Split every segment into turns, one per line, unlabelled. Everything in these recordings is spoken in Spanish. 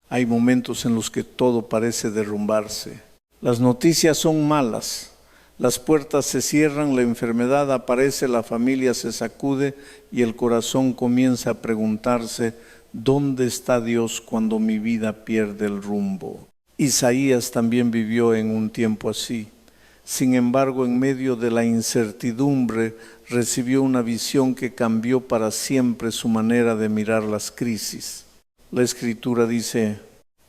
Hay momentos en los que todo parece derrumbarse. Las noticias son malas. Las puertas se cierran, la enfermedad aparece, la familia se sacude y el corazón comienza a preguntarse, ¿dónde está Dios cuando mi vida pierde el rumbo? Isaías también vivió en un tiempo así. Sin embargo, en medio de la incertidumbre, recibió una visión que cambió para siempre su manera de mirar las crisis. La Escritura dice,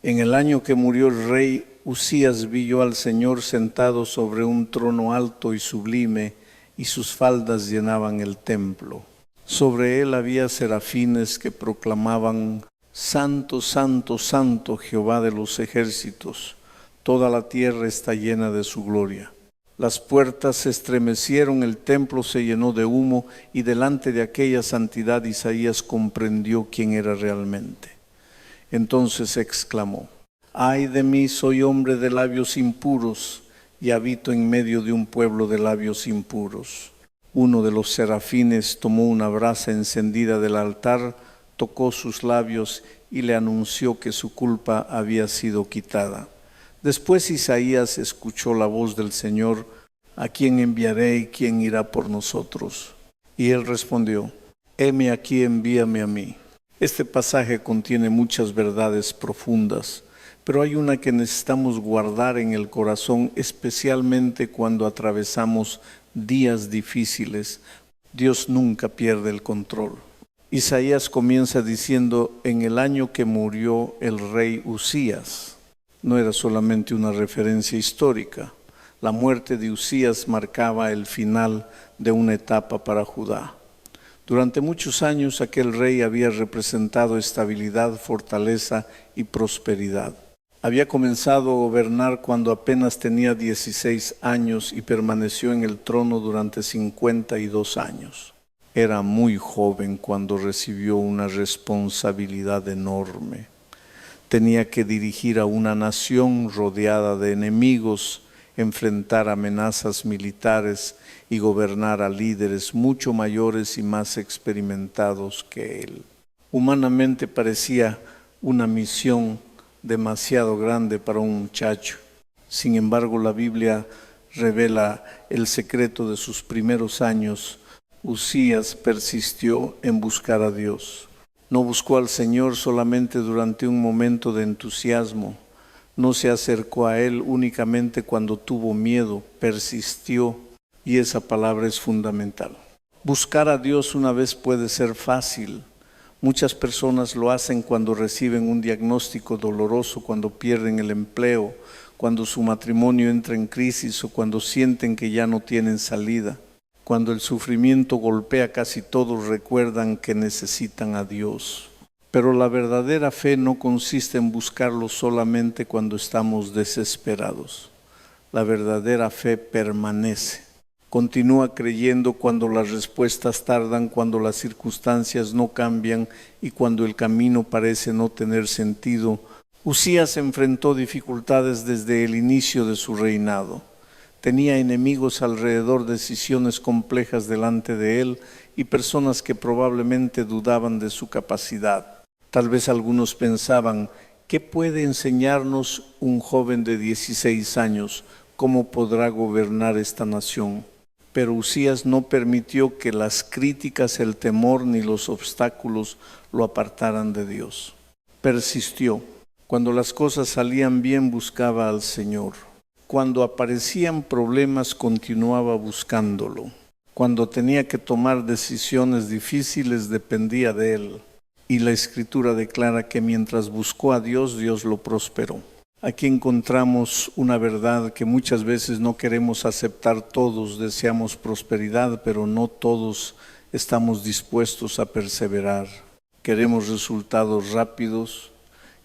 en el año que murió el rey Usías vi yo al Señor sentado sobre un trono alto y sublime, y sus faldas llenaban el templo. Sobre él había serafines que proclamaban, Santo, Santo, Santo, Jehová de los ejércitos, toda la tierra está llena de su gloria. Las puertas se estremecieron, el templo se llenó de humo, y delante de aquella santidad Isaías comprendió quién era realmente. Entonces exclamó, ay de mí, soy hombre de labios impuros, y habito en medio de un pueblo de labios impuros. Uno de los serafines tomó una brasa encendida del altar, tocó sus labios y le anunció que su culpa había sido quitada. Después Isaías escuchó la voz del Señor, ¿a quién enviaré y quién irá por nosotros? Y él respondió, heme aquí, envíame a mí. Este pasaje contiene muchas verdades profundas, pero hay una que necesitamos guardar en el corazón, especialmente cuando atravesamos días difíciles. Dios nunca pierde el control. Isaías comienza diciendo, en el año que murió el rey Usías. No era solamente una referencia histórica. La muerte de Usías marcaba el final de una etapa para Judá. Durante muchos años aquel rey había representado estabilidad, fortaleza y prosperidad. Había comenzado a gobernar cuando apenas tenía 16 años y permaneció en el trono durante 52 años. Era muy joven cuando recibió una responsabilidad enorme. Tenía que dirigir a una nación rodeada de enemigos, enfrentar amenazas militares y gobernar a líderes mucho mayores y más experimentados que él. Humanamente parecía una misión demasiado grande para un muchacho. Sin embargo, la Biblia revela el secreto de sus primeros años. Usías persistió en buscar a Dios. No buscó al Señor solamente durante un momento de entusiasmo. No se acercó a Él únicamente cuando tuvo miedo, persistió, y esa palabra es fundamental. Buscar a Dios una vez puede ser fácil. Muchas personas lo hacen cuando reciben un diagnóstico doloroso, cuando pierden el empleo, cuando su matrimonio entra en crisis o cuando sienten que ya no tienen salida. Cuando el sufrimiento golpea, casi todos recuerdan que necesitan a Dios. Pero la verdadera fe no consiste en buscarlo solamente cuando estamos desesperados. La verdadera fe permanece. Continúa creyendo cuando las respuestas tardan, cuando las circunstancias no cambian y cuando el camino parece no tener sentido. Usías enfrentó dificultades desde el inicio de su reinado. Tenía enemigos alrededor, decisiones complejas delante de él y personas que probablemente dudaban de su capacidad. Tal vez algunos pensaban, ¿qué puede enseñarnos un joven de 16 años? ¿Cómo podrá gobernar esta nación? Pero Usías no permitió que las críticas, el temor ni los obstáculos lo apartaran de Dios. Persistió. Cuando las cosas salían bien, buscaba al Señor. Cuando aparecían problemas, continuaba buscándolo. Cuando tenía que tomar decisiones difíciles, dependía de Él. Y la Escritura declara que mientras buscó a Dios, Dios lo prosperó. Aquí encontramos una verdad que muchas veces no queremos aceptar todos, deseamos prosperidad, pero no todos estamos dispuestos a perseverar. Queremos resultados rápidos,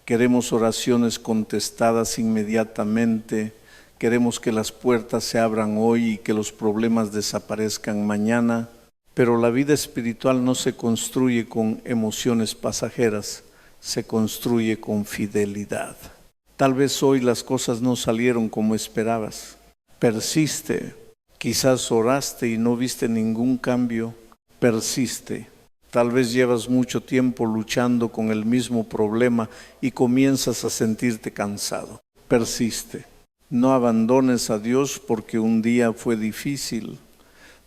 queremos oraciones contestadas inmediatamente, queremos que las puertas se abran hoy y que los problemas desaparezcan mañana, pero la vida espiritual no se construye con emociones pasajeras, se construye con fidelidad. Tal vez hoy las cosas no salieron como esperabas. Persiste. Quizás oraste y no viste ningún cambio. Persiste. Tal vez llevas mucho tiempo luchando con el mismo problema y comienzas a sentirte cansado. Persiste. No abandones a Dios porque un día fue difícil.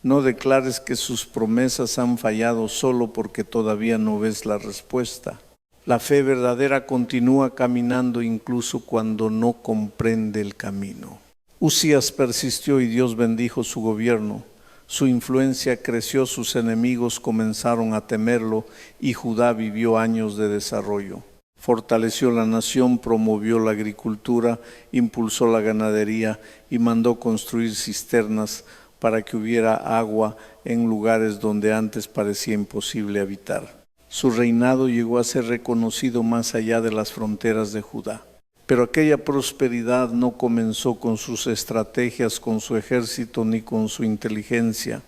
No declares que sus promesas han fallado solo porque todavía no ves la respuesta. La fe verdadera continúa caminando incluso cuando no comprende el camino. Usías persistió y Dios bendijo su gobierno. Su influencia creció, sus enemigos comenzaron a temerlo y Judá vivió años de desarrollo. Fortaleció la nación, promovió la agricultura, impulsó la ganadería y mandó construir cisternas para que hubiera agua en lugares donde antes parecía imposible habitar. Su reinado llegó a ser reconocido más allá de las fronteras de Judá. Pero aquella prosperidad no comenzó con sus estrategias, con su ejército, ni con su inteligencia.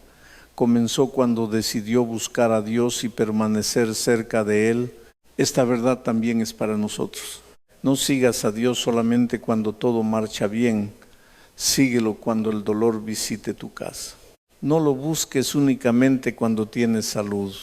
Comenzó cuando decidió buscar a Dios y permanecer cerca de Él. Esta verdad también es para nosotros. No sigas a Dios solamente cuando todo marcha bien. Síguelo cuando el dolor visite tu casa. No lo busques únicamente cuando tienes salud.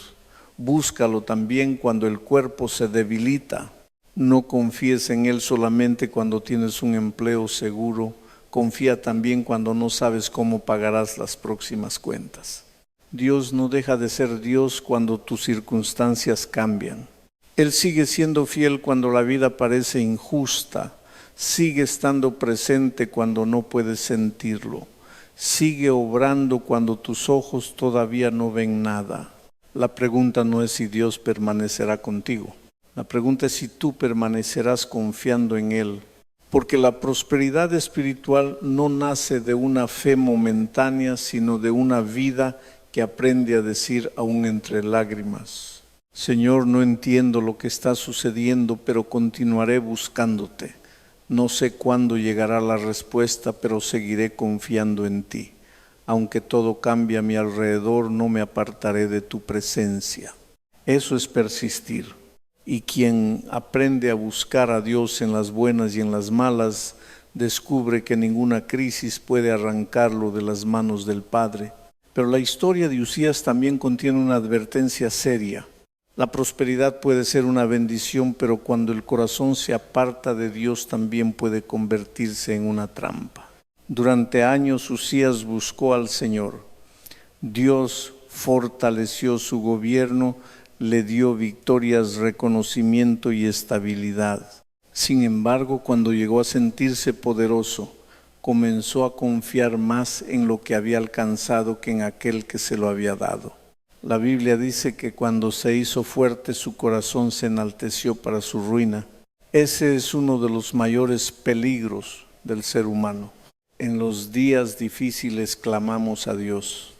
Búscalo también cuando el cuerpo se debilita. No confíes en Él solamente cuando tienes un empleo seguro. Confía también cuando no sabes cómo pagarás las próximas cuentas. Dios no deja de ser Dios cuando tus circunstancias cambian. Él sigue siendo fiel cuando la vida parece injusta. Sigue estando presente cuando no puedes sentirlo. Sigue obrando cuando tus ojos todavía no ven nada. La pregunta no es si Dios permanecerá contigo. La pregunta es si tú permanecerás confiando en Él. Porque la prosperidad espiritual no nace de una fe momentánea, sino de una vida que aprende a decir aún entre lágrimas: Señor, no entiendo lo que está sucediendo, pero continuaré buscándote. No sé cuándo llegará la respuesta, pero seguiré confiando en ti. Aunque todo cambie a mi alrededor, no me apartaré de tu presencia. Eso es persistir. Y quien aprende a buscar a Dios en las buenas y en las malas, descubre que ninguna crisis puede arrancarlo de las manos del Padre. Pero la historia de Usías también contiene una advertencia seria. La prosperidad puede ser una bendición, pero cuando el corazón se aparta de Dios también puede convertirse en una trampa. Durante años Usías buscó al Señor. Dios fortaleció su gobierno, le dio victorias, reconocimiento y estabilidad. Sin embargo, cuando llegó a sentirse poderoso, comenzó a confiar más en lo que había alcanzado que en aquel que se lo había dado. La Biblia dice que cuando se hizo fuerte, su corazón se enalteció para su ruina. Ese es uno de los mayores peligros del ser humano. En los días difíciles clamamos a Dios.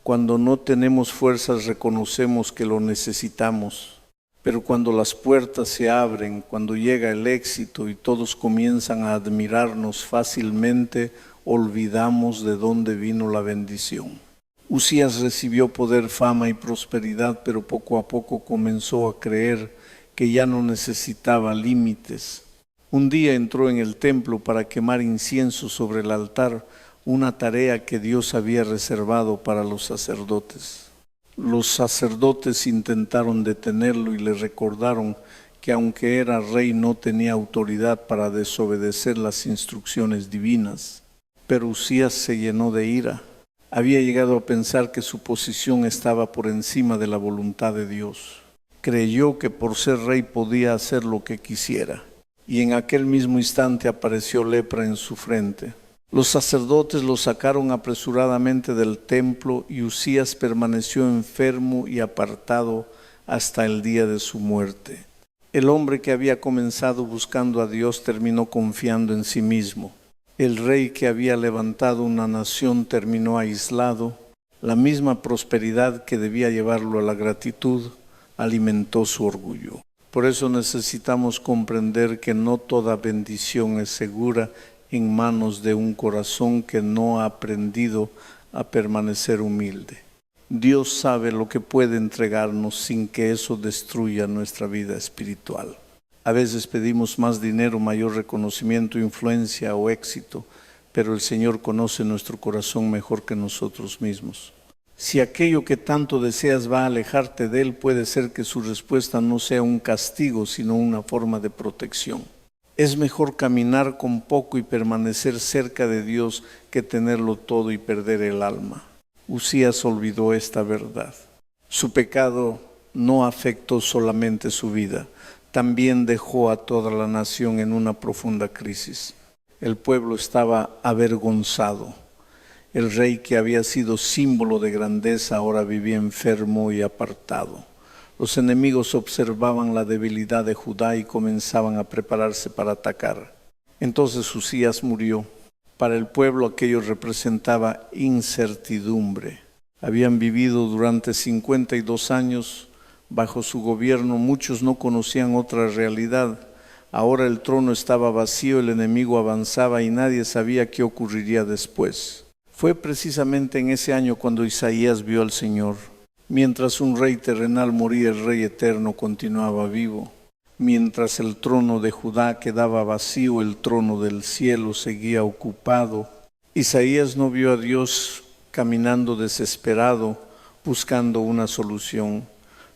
Cuando no tenemos fuerzas reconocemos que lo necesitamos, pero cuando las puertas se abren, cuando llega el éxito y todos comienzan a admirarnos fácilmente, olvidamos de dónde vino la bendición. Usías recibió poder, fama y prosperidad, pero poco a poco comenzó a creer que ya no necesitaba límites. Un día entró en el templo para quemar incienso sobre el altar, una tarea que Dios había reservado para los sacerdotes. Los sacerdotes intentaron detenerlo y le recordaron que aunque era rey no tenía autoridad para desobedecer las instrucciones divinas. Pero Usías se llenó de ira. Había llegado a pensar que su posición estaba por encima de la voluntad de Dios. Creyó que por ser rey podía hacer lo que quisiera. Y en aquel mismo instante apareció lepra en su frente. Los sacerdotes lo sacaron apresuradamente del templo y Usías permaneció enfermo y apartado hasta el día de su muerte. El hombre que había comenzado buscando a Dios terminó confiando en sí mismo. El rey que había levantado una nación terminó aislado. La misma prosperidad que debía llevarlo a la gratitud alimentó su orgullo. Por eso necesitamos comprender que no toda bendición es segura en manos de un corazón que no ha aprendido a permanecer humilde. Dios sabe lo que puede entregarnos sin que eso destruya nuestra vida espiritual. A veces pedimos más dinero, mayor reconocimiento, influencia o éxito, pero el Señor conoce nuestro corazón mejor que nosotros mismos. Si aquello que tanto deseas va a alejarte de Él, puede ser que su respuesta no sea un castigo, sino una forma de protección. Es mejor caminar con poco y permanecer cerca de Dios que tenerlo todo y perder el alma. Usías olvidó esta verdad. Su pecado no afectó solamente su vida, también dejó a toda la nación en una profunda crisis. El pueblo estaba avergonzado. El rey, que había sido símbolo de grandeza, ahora vivía enfermo y apartado. Los enemigos observaban la debilidad de Judá y comenzaban a prepararse para atacar. Entonces Usías murió. Para el pueblo aquello representaba incertidumbre. Habían vivido durante 52 años bajo su gobierno. Muchos no conocían otra realidad. Ahora el trono estaba vacío, el enemigo avanzaba y nadie sabía qué ocurriría después. Fue precisamente en ese año cuando Isaías vio al Señor. Mientras un rey terrenal moría, el rey eterno continuaba vivo. Mientras el trono de Judá quedaba vacío, el trono del cielo seguía ocupado. Isaías no vio a Dios caminando desesperado, buscando una solución.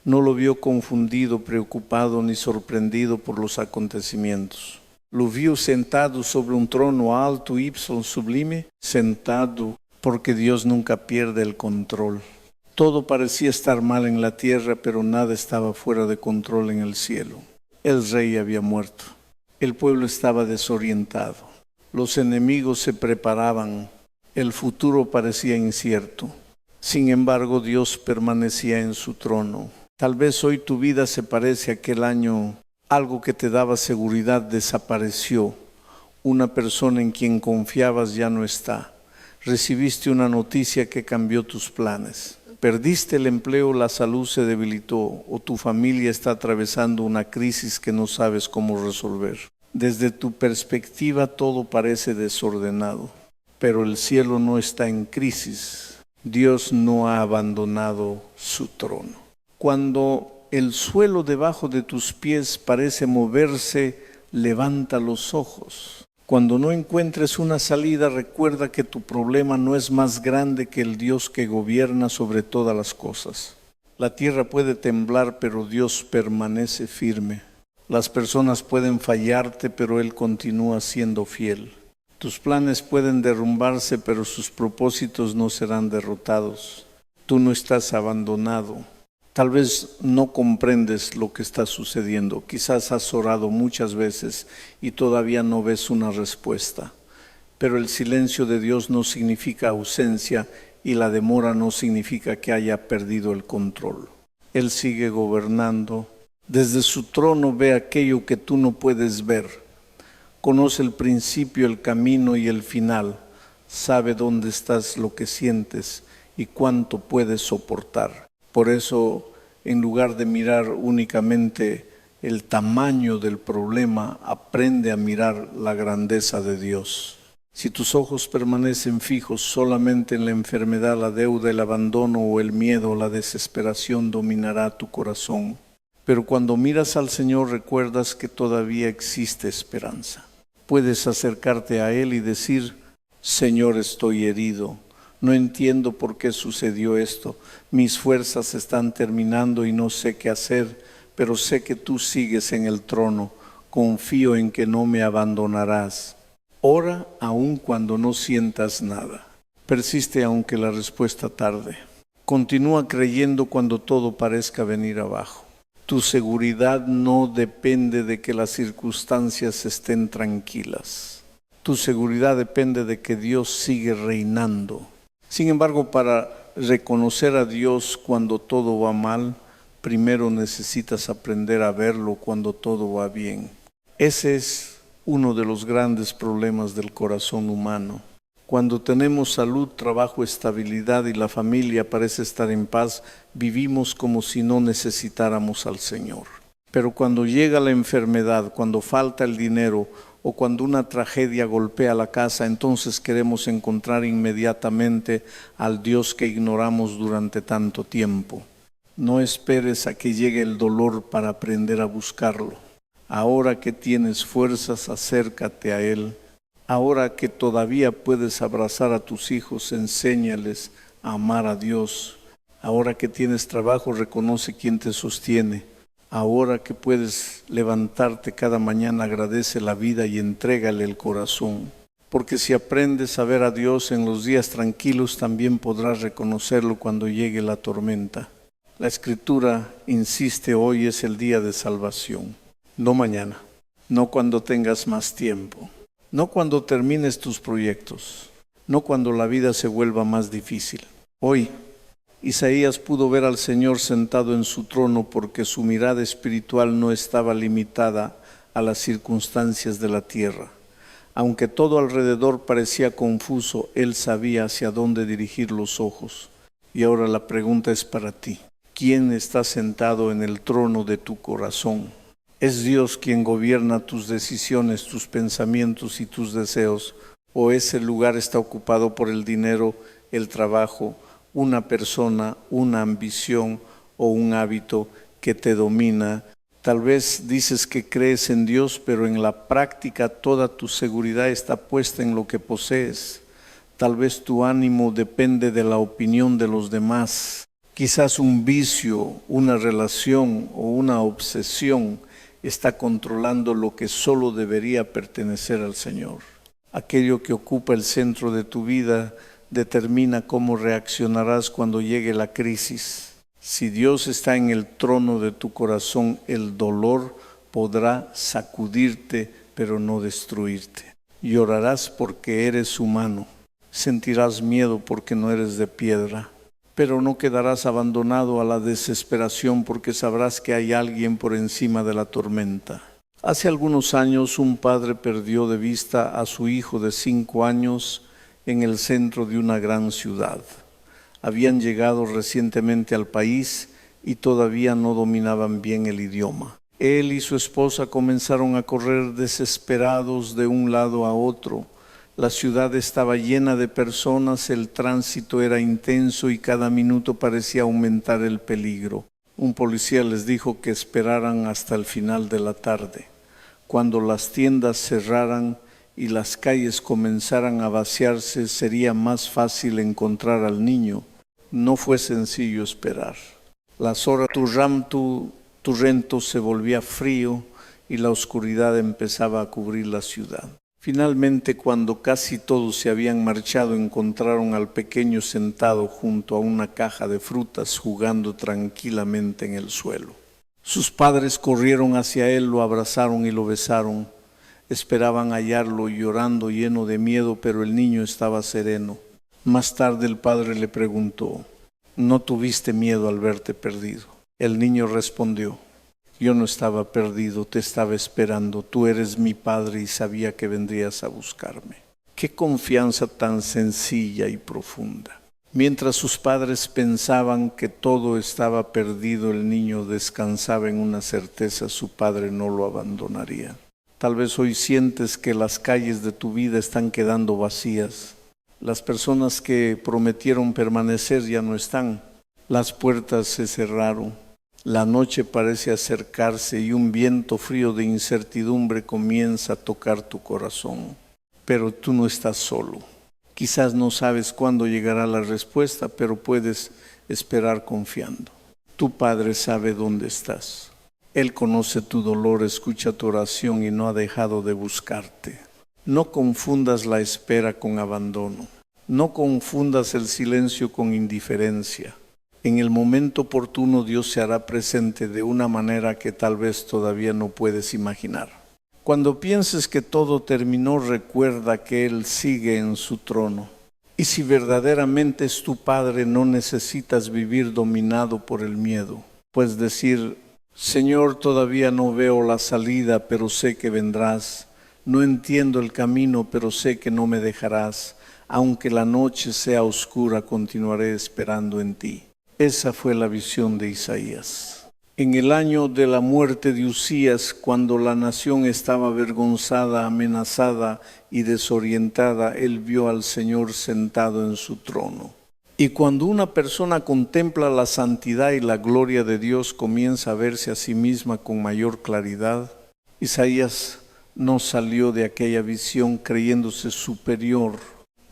No lo vio confundido, preocupado ni sorprendido por los acontecimientos. Lo vio sentado sobre un trono alto, ipso, sublime, sentado, porque Dios nunca pierde el control. Todo parecía estar mal en la tierra, pero nada estaba fuera de control en el cielo. El rey había muerto. El pueblo estaba desorientado. Los enemigos se preparaban. El futuro parecía incierto. Sin embargo, Dios permanecía en su trono. Tal vez hoy tu vida se parece a aquel año. Algo que te daba seguridad desapareció. Una persona en quien confiabas ya no está. Recibiste una noticia que cambió tus planes. Perdiste el empleo, la salud se debilitó o tu familia está atravesando una crisis que no sabes cómo resolver. Desde tu perspectiva todo parece desordenado, pero el cielo no está en crisis. Dios no ha abandonado su trono. Cuando el suelo debajo de tus pies parece moverse, levanta los ojos. Cuando no encuentres una salida, recuerda que tu problema no es más grande que el Dios que gobierna sobre todas las cosas. La tierra puede temblar, pero Dios permanece firme. Las personas pueden fallarte, pero Él continúa siendo fiel. Tus planes pueden derrumbarse, pero sus propósitos no serán derrotados. Tú no estás abandonado. Tal vez no comprendes lo que está sucediendo. Quizás has orado muchas veces y todavía no ves una respuesta. Pero el silencio de Dios no significa ausencia y la demora no significa que haya perdido el control. Él sigue gobernando. Desde su trono ve aquello que tú no puedes ver. Conoce el principio, el camino y el final. Sabe dónde estás, lo que sientes y cuánto puedes soportar. Por eso, en lugar de mirar únicamente el tamaño del problema, aprende a mirar la grandeza de Dios. Si tus ojos permanecen fijos solamente en la enfermedad, la deuda, el abandono o el miedo, la desesperación dominará tu corazón. Pero cuando miras al Señor, recuerdas que todavía existe esperanza. Puedes acercarte a Él y decir: Señor, estoy herido. No entiendo por qué sucedió esto. Mis fuerzas están terminando y no sé qué hacer, pero sé que tú sigues en el trono. Confío en que no me abandonarás. Ora aun cuando no sientas nada. Persiste aunque la respuesta tarde. Continúa creyendo cuando todo parezca venir abajo. Tu seguridad no depende de que las circunstancias estén tranquilas. Tu seguridad depende de que Dios sigue reinando. Sin embargo, para reconocer a Dios cuando todo va mal, primero necesitas aprender a verlo cuando todo va bien. Ese es uno de los grandes problemas del corazón humano. Cuando tenemos salud, trabajo, estabilidad y la familia parece estar en paz, vivimos como si no necesitáramos al Señor. Pero cuando llega la enfermedad, cuando falta el dinero, o cuando una tragedia golpea la casa, entonces queremos encontrar inmediatamente al Dios que ignoramos durante tanto tiempo. No esperes a que llegue el dolor para aprender a buscarlo. Ahora que tienes fuerzas, acércate a Él. Ahora que todavía puedes abrazar a tus hijos, enséñales, a amar a Dios. Ahora que tienes trabajo, reconoce quién te sostiene. Ahora que puedes levantarte cada mañana, agradece la vida y entrégale el corazón. Porque si aprendes a ver a Dios en los días tranquilos, también podrás reconocerlo cuando llegue la tormenta. La Escritura insiste: hoy es el día de salvación, no mañana, no cuando tengas más tiempo, no cuando termines tus proyectos, no cuando la vida se vuelva más difícil. Hoy, Isaías pudo ver al Señor sentado en su trono porque su mirada espiritual no estaba limitada a las circunstancias de la tierra. Aunque todo alrededor parecía confuso, Él sabía hacia dónde dirigir los ojos. Y ahora la pregunta es para ti: ¿quién está sentado en el trono de tu corazón? ¿Es Dios quien gobierna tus decisiones, tus pensamientos y tus deseos? ¿O ese lugar está ocupado por el dinero, el trabajo, una persona, una ambición o un hábito que te domina? Tal vez dices que crees en Dios, pero en la práctica toda tu seguridad está puesta en lo que posees. Tal vez tu ánimo depende de la opinión de los demás. Quizás un vicio, una relación o una obsesión está controlando lo que solo debería pertenecer al Señor. Aquello que ocupa el centro de tu vida determina cómo reaccionarás cuando llegue la crisis. Si Dios está en el trono de tu corazón, el dolor podrá sacudirte, pero no destruirte. Llorarás porque eres humano. Sentirás miedo porque no eres de piedra. Pero no quedarás abandonado a la desesperación porque sabrás que hay alguien por encima de la tormenta. Hace algunos años un padre perdió de vista a su hijo de 5 años en el centro de una gran ciudad. Habían llegado recientemente al país y todavía no dominaban bien el idioma. Él y su esposa comenzaron a correr desesperados de un lado a otro. La ciudad estaba llena de personas, el tránsito era intenso y cada minuto parecía aumentar el peligro. Un policía les dijo que esperaran hasta el final de la tarde. Cuando las tiendas cerraran y las calles comenzaran a vaciarse, sería más fácil encontrar al niño. No fue sencillo esperar. Las horas Turrento se volvía frío y la oscuridad empezaba a cubrir la ciudad. Finalmente, cuando casi todos se habían marchado, encontraron al pequeño sentado junto a una caja de frutas, jugando tranquilamente en el suelo. Sus padres corrieron hacia él, lo abrazaron y lo besaron. Esperaban hallarlo llorando, lleno de miedo, pero el niño estaba sereno. Más tarde el padre le preguntó: ¿no tuviste miedo al verte perdido? El niño respondió: yo no estaba perdido, te estaba esperando. Tú eres mi padre y sabía que vendrías a buscarme. Qué confianza tan sencilla y profunda. Mientras sus padres pensaban que todo estaba perdido, el niño descansaba en una certeza: su padre no lo abandonaría. Tal vez hoy sientes que las calles de tu vida están quedando vacías. Las personas que prometieron permanecer ya no están. Las puertas se cerraron. La noche parece acercarse y un viento frío de incertidumbre comienza a tocar tu corazón. Pero tú no estás solo. Quizás no sabes cuándo llegará la respuesta, pero puedes esperar confiando. Tu Padre sabe dónde estás. Él conoce tu dolor, escucha tu oración y no ha dejado de buscarte. No confundas la espera con abandono. No confundas el silencio con indiferencia. En el momento oportuno Dios se hará presente de una manera que tal vez todavía no puedes imaginar. Cuando pienses que todo terminó, recuerda que Él sigue en su trono. Y si verdaderamente es tu Padre, no necesitas vivir dominado por el miedo. Puedes decir: Señor, todavía no veo la salida, pero sé que vendrás. No entiendo el camino, pero sé que no me dejarás. Aunque la noche sea oscura, continuaré esperando en ti. Esa fue la visión de Isaías. En el año de la muerte de Uzías, cuando la nación estaba avergonzada, amenazada y desorientada, él vio al Señor sentado en su trono. Y cuando una persona contempla la santidad y la gloria de Dios, comienza a verse a sí misma con mayor claridad. Isaías no salió de aquella visión creyéndose superior,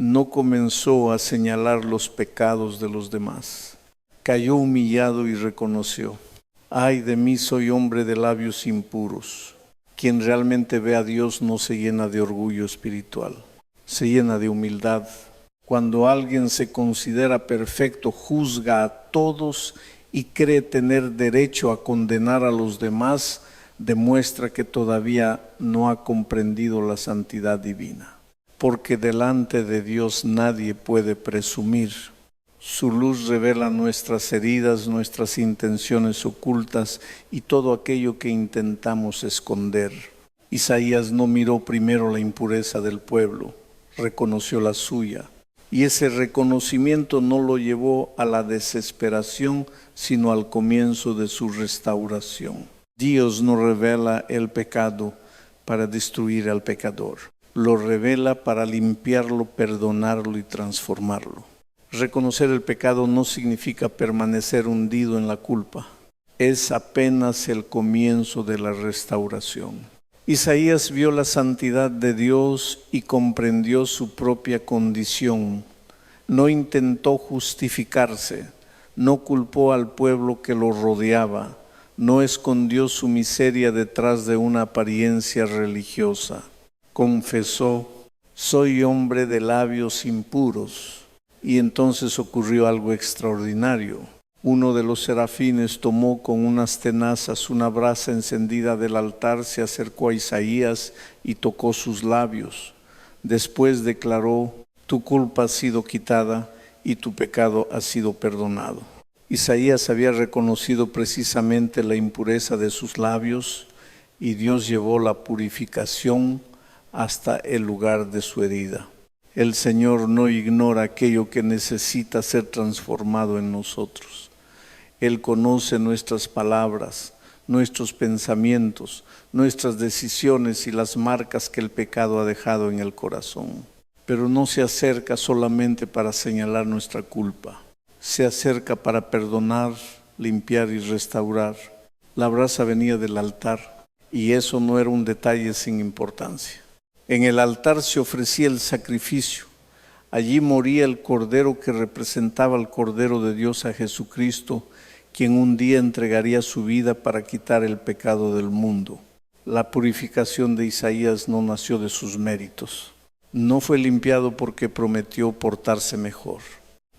no comenzó a señalar los pecados de los demás. Cayó humillado y reconoció: ay de mí, soy hombre de labios impuros. Quien realmente ve a Dios no se llena de orgullo espiritual, se llena de humildad. Cuando alguien se considera perfecto, juzga a todos y cree tener derecho a condenar a los demás, demuestra que todavía no ha comprendido la santidad divina. Porque delante de Dios nadie puede presumir. Su luz revela nuestras heridas, nuestras intenciones ocultas y todo aquello que intentamos esconder. Isaías no miró primero la impureza del pueblo, reconoció la suya. Y ese reconocimiento no lo llevó a la desesperación, sino al comienzo de su restauración. Dios no revela el pecado para destruir al pecador. Lo revela para limpiarlo, perdonarlo y transformarlo. Reconocer el pecado no significa permanecer hundido en la culpa. Es apenas el comienzo de la restauración. Isaías vio la santidad de Dios y comprendió su propia condición. No intentó justificarse, no culpó al pueblo que lo rodeaba, no escondió su miseria detrás de una apariencia religiosa. Confesó: soy hombre de labios impuros. Y entonces ocurrió algo extraordinario. Uno de los serafines tomó con unas tenazas una brasa encendida del altar, se acercó a Isaías y tocó sus labios. Después declaró: tu culpa ha sido quitada y tu pecado ha sido perdonado. Isaías había reconocido precisamente la impureza de sus labios y Dios llevó la purificación hasta el lugar de su herida. El Señor no ignora aquello que necesita ser transformado en nosotros. Él conoce nuestras palabras, nuestros pensamientos, nuestras decisiones y las marcas que el pecado ha dejado en el corazón. Pero no se acerca solamente para señalar nuestra culpa. Se acerca para perdonar, limpiar y restaurar. La brasa venía del altar y eso no era un detalle sin importancia. En el altar se ofrecía el sacrificio. Allí moría el Cordero que representaba al Cordero de Dios, a Jesucristo, quien un día entregaría su vida para quitar el pecado del mundo. La purificación de Isaías no nació de sus méritos. No fue limpiado porque prometió portarse mejor.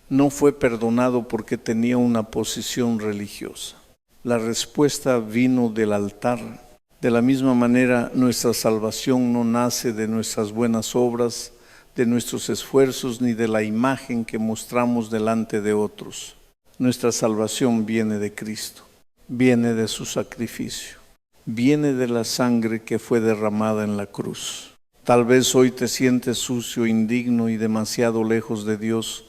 No fue perdonado porque tenía una posición religiosa. La respuesta vino del altar. De la misma manera, nuestra salvación no nace de nuestras buenas obras, de nuestros esfuerzos, ni de la imagen que mostramos delante de otros. Nuestra salvación viene de Cristo, viene de su sacrificio, viene de la sangre que fue derramada en la cruz. Tal vez hoy te sientes sucio, indigno y demasiado lejos de Dios.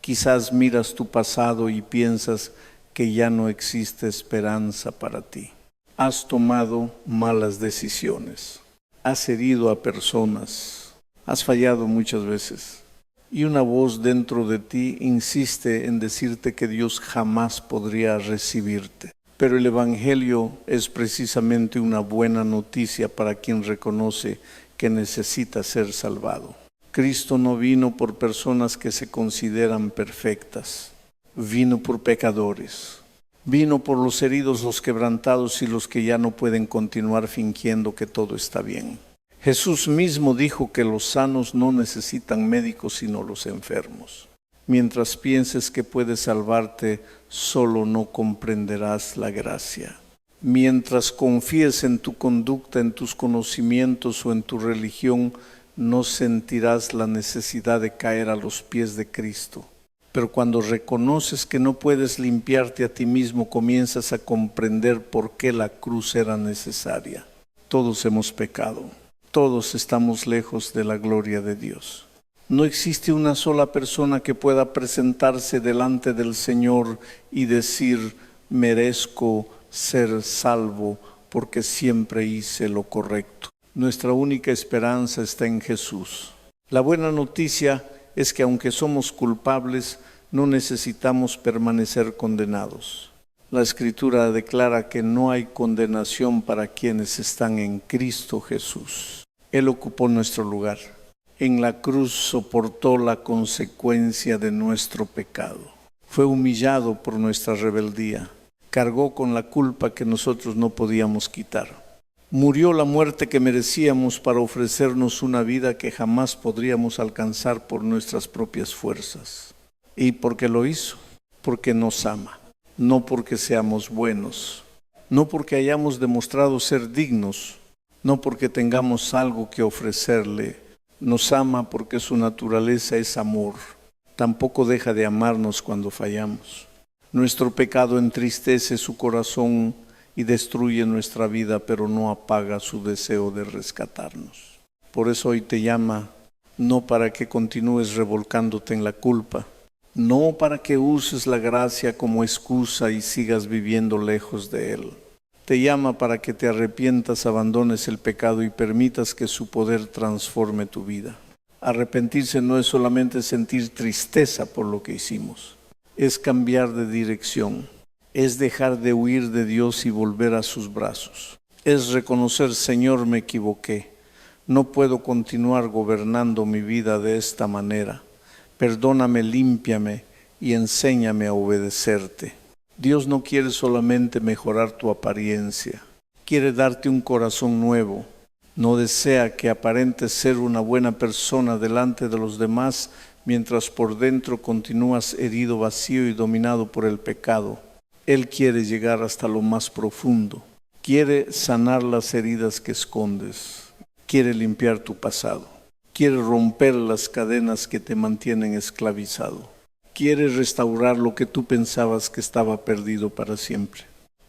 Quizás miras tu pasado y piensas que ya no existe esperanza para ti. Has tomado malas decisiones, has herido a personas, has fallado muchas veces. Y una voz dentro de ti insiste en decirte que Dios jamás podría recibirte. Pero el Evangelio es precisamente una buena noticia para quien reconoce que necesita ser salvado. Cristo no vino por personas que se consideran perfectas, vino por pecadores. Vino por los heridos, los quebrantados y los que ya no pueden continuar fingiendo que todo está bien. Jesús mismo dijo que los sanos no necesitan médicos sino los enfermos. Mientras pienses que puedes salvarte, solo no comprenderás la gracia. Mientras confíes en tu conducta, en tus conocimientos o en tu religión, no sentirás la necesidad de caer a los pies de Cristo. Pero cuando reconoces que no puedes limpiarte a ti mismo, comienzas a comprender por qué la cruz era necesaria. Todos hemos pecado. Todos estamos lejos de la gloria de Dios. No existe una sola persona que pueda presentarse delante del Señor y decir: merezco ser salvo porque siempre hice lo correcto. Nuestra única esperanza está en Jesús. La buena noticia es que aunque somos culpables, no necesitamos permanecer condenados. La Escritura declara que no hay condenación para quienes están en Cristo Jesús. Él ocupó nuestro lugar. En la cruz soportó la consecuencia de nuestro pecado. Fue humillado por nuestra rebeldía. Cargó con la culpa que nosotros no podíamos quitar. Murió la muerte que merecíamos para ofrecernos una vida que jamás podríamos alcanzar por nuestras propias fuerzas. ¿Y por qué lo hizo? Porque nos ama, no porque seamos buenos, no porque hayamos demostrado ser dignos, no porque tengamos algo que ofrecerle. Nos ama porque su naturaleza es amor. Tampoco deja de amarnos cuando fallamos. Nuestro pecado entristece su corazón y destruye nuestra vida, pero no apaga su deseo de rescatarnos. Por eso hoy te llama, no para que continúes revolcándote en la culpa, no para que uses la gracia como excusa y sigas viviendo lejos de Él. Te llama para que te arrepientas, abandones el pecado y permitas que su poder transforme tu vida. Arrepentirse no es solamente sentir tristeza por lo que hicimos, es cambiar de dirección. Es dejar de huir de Dios y volver a sus brazos. Es reconocer, Señor, me equivoqué. No puedo continuar gobernando mi vida de esta manera. Perdóname, límpiame y enséñame a obedecerte. Dios no quiere solamente mejorar tu apariencia. Quiere darte un corazón nuevo. No desea que aparentes ser una buena persona delante de los demás, mientras por dentro continúas herido, vacío y dominado por el pecado. Él quiere llegar hasta lo más profundo. Quiere sanar las heridas que escondes. Quiere limpiar tu pasado. Quiere romper las cadenas que te mantienen esclavizado. Quiere restaurar lo que tú pensabas que estaba perdido para siempre.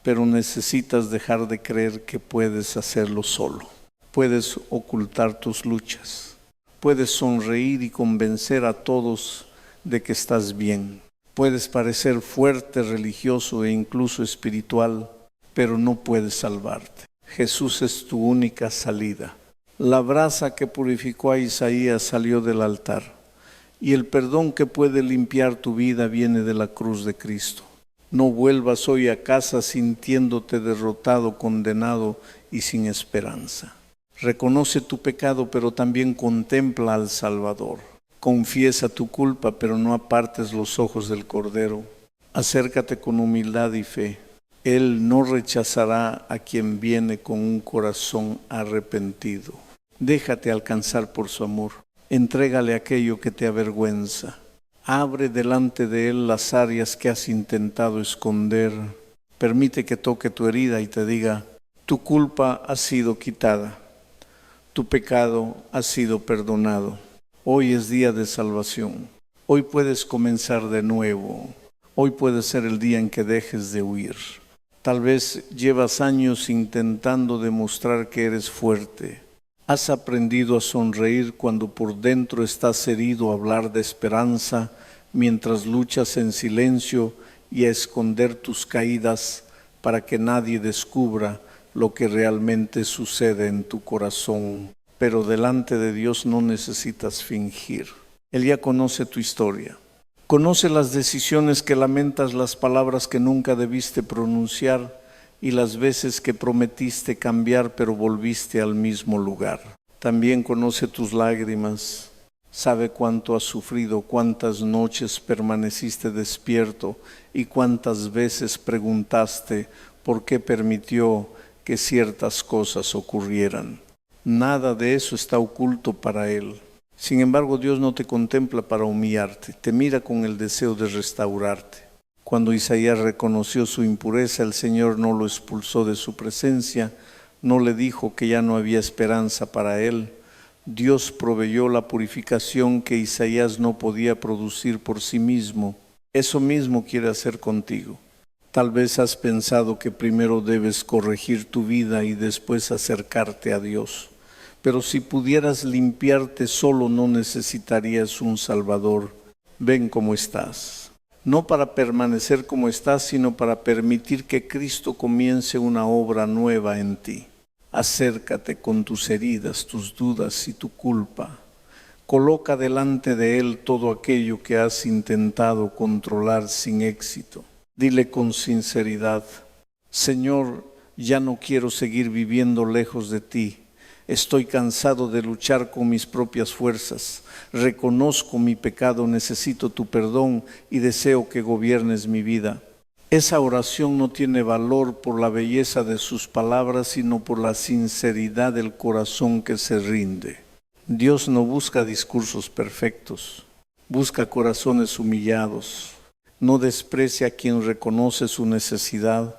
Pero necesitas dejar de creer que puedes hacerlo solo. Puedes ocultar tus luchas. Puedes sonreír y convencer a todos de que estás bien. Puedes parecer fuerte, religioso e incluso espiritual, pero no puedes salvarte. Jesús es tu única salida. La brasa que purificó a Isaías salió del altar, y el perdón que puede limpiar tu vida viene de la cruz de Cristo. No vuelvas hoy a casa sintiéndote derrotado, condenado y sin esperanza. Reconoce tu pecado, pero también contempla al Salvador. Confiesa tu culpa, pero no apartes los ojos del Cordero. Acércate con humildad y fe. Él no rechazará a quien viene con un corazón arrepentido. Déjate alcanzar por su amor. Entrégale aquello que te avergüenza. Abre delante de Él las áreas que has intentado esconder. Permite que toque tu herida y te diga, tu culpa ha sido quitada. Tu pecado ha sido perdonado. Hoy es día de salvación. Hoy puedes comenzar de nuevo. Hoy puede ser el día en que dejes de huir. Tal vez llevas años intentando demostrar que eres fuerte. Has aprendido a sonreír cuando por dentro estás herido, a hablar de esperanza mientras luchas en silencio y a esconder tus caídas para que nadie descubra lo que realmente sucede en tu corazón. Pero delante de Dios no necesitas fingir. Él ya conoce tu historia. Conoce las decisiones que lamentas, las palabras que nunca debiste pronunciar y las veces que prometiste cambiar pero volviste al mismo lugar. También conoce tus lágrimas. Sabe cuánto has sufrido, cuántas noches permaneciste despierto y cuántas veces preguntaste por qué permitió que ciertas cosas ocurrieran. Nada de eso está oculto para Él. Sin embargo, Dios no te contempla para humillarte, te mira con el deseo de restaurarte. Cuando Isaías reconoció su impureza, el Señor no lo expulsó de su presencia, no le dijo que ya no había esperanza para él. Dios proveyó la purificación que Isaías no podía producir por sí mismo. Eso mismo quiere hacer contigo. Tal vez has pensado que primero debes corregir tu vida y después acercarte a Dios. Pero si pudieras limpiarte solo, no necesitarías un Salvador. Ven como estás. No para permanecer como estás, sino para permitir que Cristo comience una obra nueva en ti. Acércate con tus heridas, tus dudas y tu culpa. Coloca delante de Él todo aquello que has intentado controlar sin éxito. Dile con sinceridad, Señor, ya no quiero seguir viviendo lejos de ti. Estoy cansado de luchar con mis propias fuerzas. Reconozco mi pecado, necesito tu perdón y deseo que gobiernes mi vida. Esa oración no tiene valor por la belleza de sus palabras, sino por la sinceridad del corazón que se rinde. Dios no busca discursos perfectos, busca corazones humillados. No desprecia a quien reconoce su necesidad,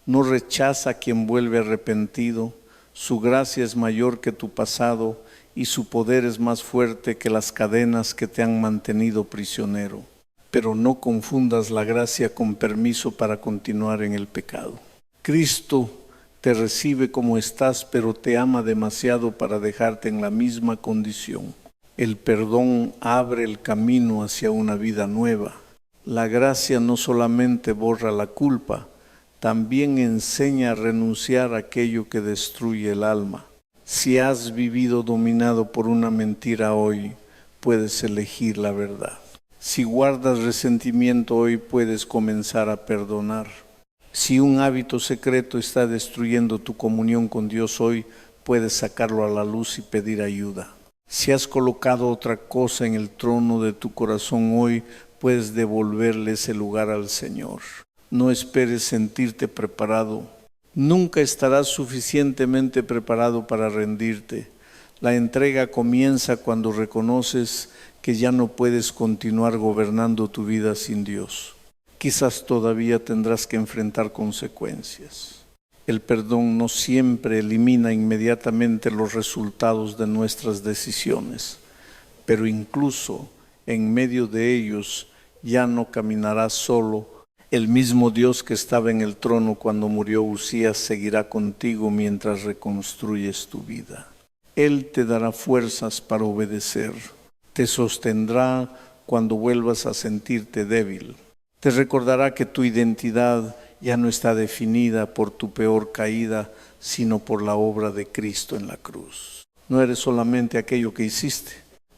no rechaza a quien vuelve arrepentido. Su gracia es mayor que tu pasado y su poder es más fuerte que las cadenas que te han mantenido prisionero. Pero no confundas la gracia con permiso para continuar en el pecado. Cristo te recibe como estás, pero te ama demasiado para dejarte en la misma condición. El perdón abre el camino hacia una vida nueva. La gracia no solamente borra la culpa, también enseña a renunciar a aquello que destruye el alma. Si has vivido dominado por una mentira hoy, puedes elegir la verdad. Si guardas resentimiento hoy, puedes comenzar a perdonar. Si un hábito secreto está destruyendo tu comunión con Dios hoy, puedes sacarlo a la luz y pedir ayuda. Si has colocado otra cosa en el trono de tu corazón hoy, puedes devolverle ese lugar al Señor. No esperes sentirte preparado. Nunca estarás suficientemente preparado para rendirte. La entrega comienza cuando reconoces que ya no puedes continuar gobernando tu vida sin Dios. Quizás todavía tendrás que enfrentar consecuencias. El perdón no siempre elimina inmediatamente los resultados de nuestras decisiones, pero incluso en medio de ellos ya no caminarás solo. El mismo Dios que estaba en el trono cuando murió Uzías seguirá contigo mientras reconstruyes tu vida. Él te dará fuerzas para obedecer. Te sostendrá cuando vuelvas a sentirte débil. Te recordará que tu identidad ya no está definida por tu peor caída, sino por la obra de Cristo en la cruz. No eres solamente aquello que hiciste.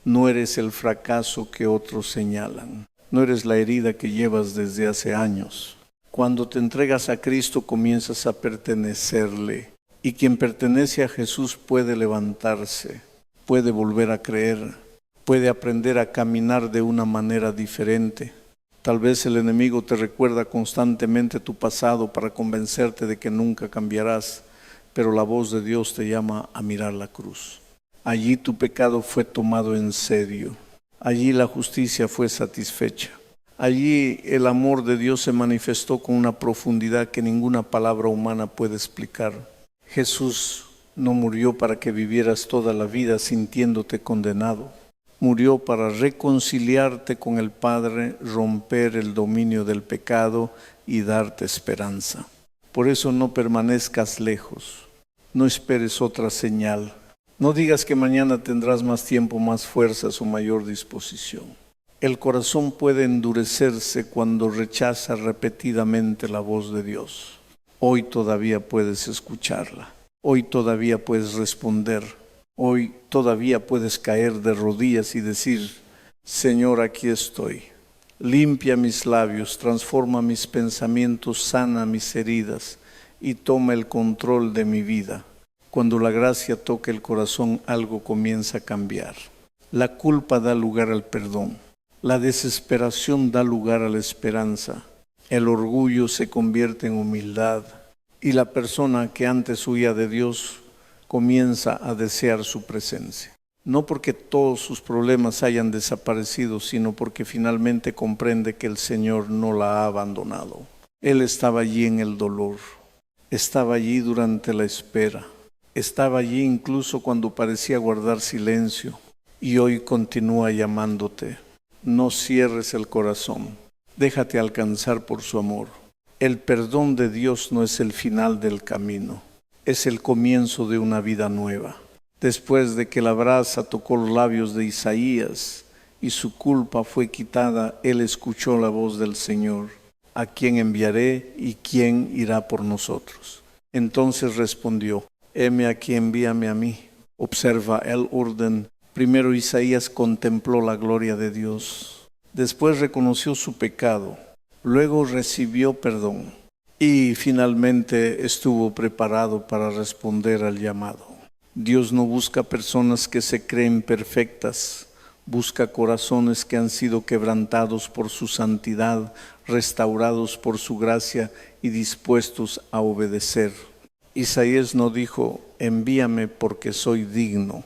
No eres el fracaso que otros señalan. No eres la herida que llevas desde hace años. Cuando te entregas a Cristo, comienzas a pertenecerle. Y quien pertenece a Jesús puede levantarse, puede volver a creer, puede aprender a caminar de una manera diferente. Tal vez el enemigo te recuerda constantemente tu pasado para convencerte de que nunca cambiarás, pero la voz de Dios te llama a mirar la cruz. Allí tu pecado fue tomado en serio. Allí la justicia fue satisfecha. Allí el amor de Dios se manifestó con una profundidad que ninguna palabra humana puede explicar. Jesús no murió para que vivieras toda la vida sintiéndote condenado. Murió para reconciliarte con el Padre, romper el dominio del pecado y darte esperanza. Por eso no permanezcas lejos. No esperes otra señal. No digas que mañana tendrás más tiempo, más fuerzas o mayor disposición. El corazón puede endurecerse cuando rechaza repetidamente la voz de Dios. Hoy todavía puedes escucharla. Hoy todavía puedes responder. Hoy todavía puedes caer de rodillas y decir: Señor, aquí estoy. Limpia mis labios, transforma mis pensamientos, sana mis heridas y toma el control de mi vida. Cuando la gracia toca el corazón, algo comienza a cambiar. La culpa da lugar al perdón. La desesperación da lugar a la esperanza. El orgullo se convierte en humildad. Y la persona que antes huía de Dios comienza a desear su presencia. No porque todos sus problemas hayan desaparecido, sino porque finalmente comprende que el Señor no la ha abandonado. Él estaba allí en el dolor. Estaba allí durante la espera. Estaba allí incluso cuando parecía guardar silencio, y hoy continúa llamándote. No cierres el corazón, déjate alcanzar por su amor. El perdón de Dios no es el final del camino, es el comienzo de una vida nueva. Después de que la brasa tocó los labios de Isaías y su culpa fue quitada, él escuchó la voz del Señor: ¿a quién enviaré y quién irá por nosotros? Entonces respondió: heme aquí, envíame a mí. Observa el orden. Primero Isaías contempló la gloria de Dios. Después reconoció su pecado. Luego recibió perdón. Y finalmente estuvo preparado para responder al llamado. Dios no busca personas que se creen perfectas, busca corazones que han sido quebrantados por su santidad, restaurados por su gracia y dispuestos a obedecer. Isaías no dijo, envíame porque soy digno.